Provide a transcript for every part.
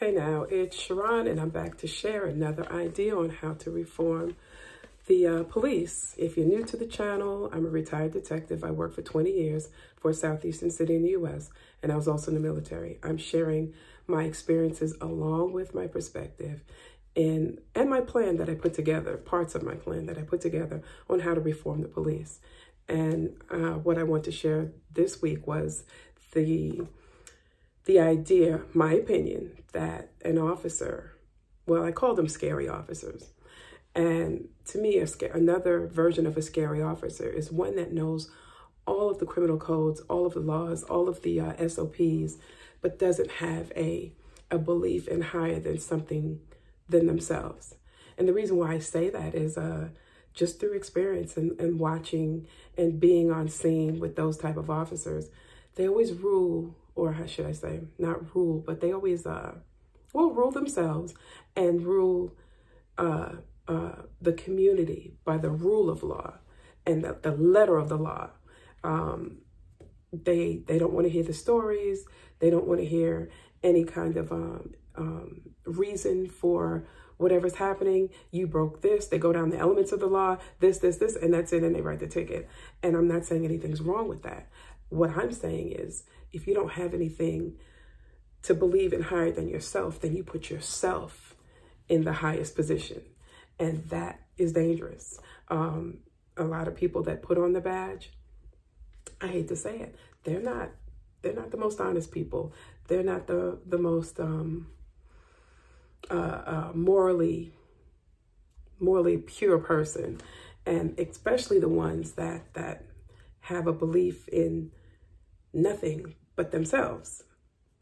Hey now, it's Sharon, and I'm back to share another idea on how to reform the police. If you're new to the channel, I'm a retired detective. I worked for 20 years for a southeastern city in the U.S., and I was also in the military. I'm sharing my experiences along with my perspective and my plan that I put together, parts of my plan that I put together on how to reform the police. And what I want to share this week was the idea, my opinion, that an officer, well, I call them scary officers. And to me, another version of a scary officer is one that knows all of the criminal codes, all of the laws, all of the SOPs, but doesn't have a belief in higher than something than themselves. And the reason why I say that is just through experience and watching and being on scene with those type of officers. They always rule, or how should I say, not rule, but they always, rule themselves and rule the community by the rule of law and the letter of the law. They don't want to hear the stories. They don't want to hear any kind of reason for whatever's happening. You broke this. They go down the elements of the law, this, and that's it, and they write the ticket. And I'm not saying anything's wrong with that. What I'm saying is, if you don't have anything to believe in higher than yourself, then you put yourself in the highest position. And that is dangerous. A lot of people that put on the badge, I hate to say it, they're not the most honest people. They're not the most morally pure person. And especially the ones that have a belief in nothing but themselves.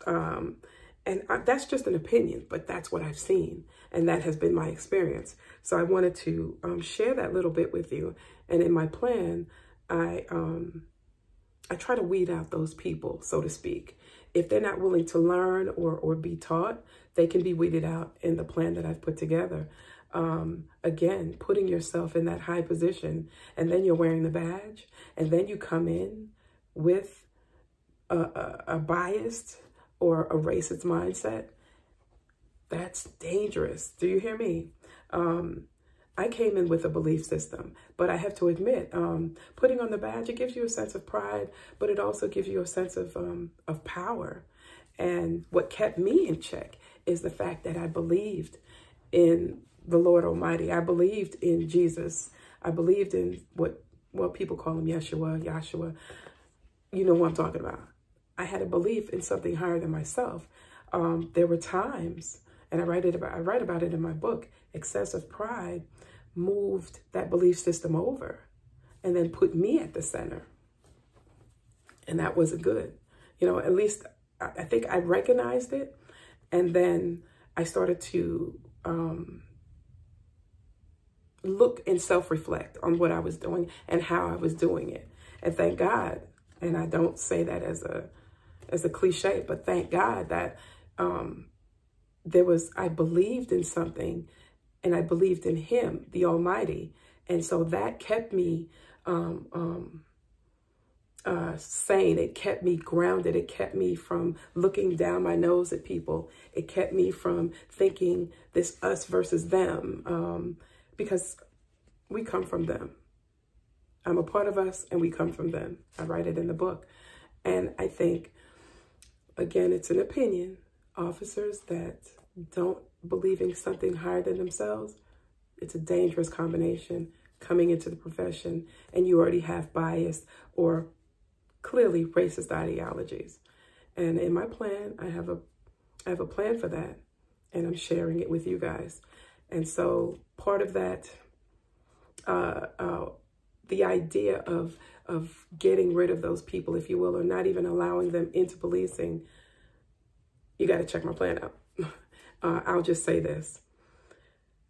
That's just an opinion, but that's what I've seen. And that has been my experience. So I wanted to share that little bit with you. And in my plan, I try to weed out those people, so to speak. If they're not willing to learn or be taught, they can be weeded out in the plan that I've put together. Again, putting yourself in that high position, and then you're wearing the badge, and then you come in with a biased or a racist mindset. That's dangerous. Do you hear me? I came in with a belief system, but I have to admit, putting on the badge, it gives you a sense of pride, but it also gives you a sense of power. And what kept me in check is the fact that I believed in the Lord Almighty. I believed in Jesus. I believed in what people call him, Yahshua. You know what I'm talking about. I had a belief in something higher than myself. There were times, and I write about it in my book, excessive pride moved that belief system over and then put me at the center. And that wasn't good. You know, at least I think I recognized it. And then I started to look and self-reflect on what I was doing and how I was doing it. And thank God, and I don't say that as a cliche, but thank God that I believed in something, and I believed in him, the Almighty. And so that kept me sane. It kept me grounded. It kept me from looking down my nose at people. It kept me from thinking this us versus them, because we come from them. I'm a part of us, and we come from them. I write it in the book. And I think, again, it's an opinion. Officers that don't believe in something higher than themselves, it's a dangerous combination coming into the profession, and you already have biased or clearly racist ideologies. And in my plan, I have a plan for that, and I'm sharing it with you guys. And so part of that, the idea of getting rid of those people, if you will, or not even allowing them into policing, you got to check my plan out. I'll just say this.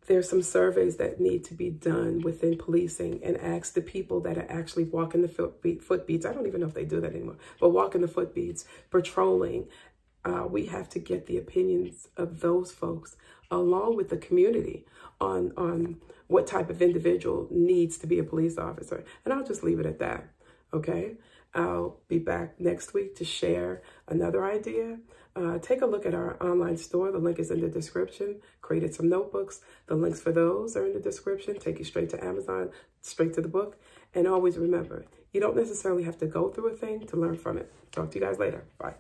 There's some surveys that need to be done within policing and ask the people that are actually walking the foot beats. I don't even know if they do that anymore, but walking the foot beats, patrolling. We have to get the opinions of those folks along with the community on what type of individual needs to be a police officer. And I'll just leave it at that, okay? I'll be back next week to share another idea. Take a look at our online store. The link is in the description. Created some notebooks. The links for those are in the description. Take you straight to Amazon, straight to the book. And always remember, you don't necessarily have to go through a thing to learn from it. Talk to you guys later. Bye.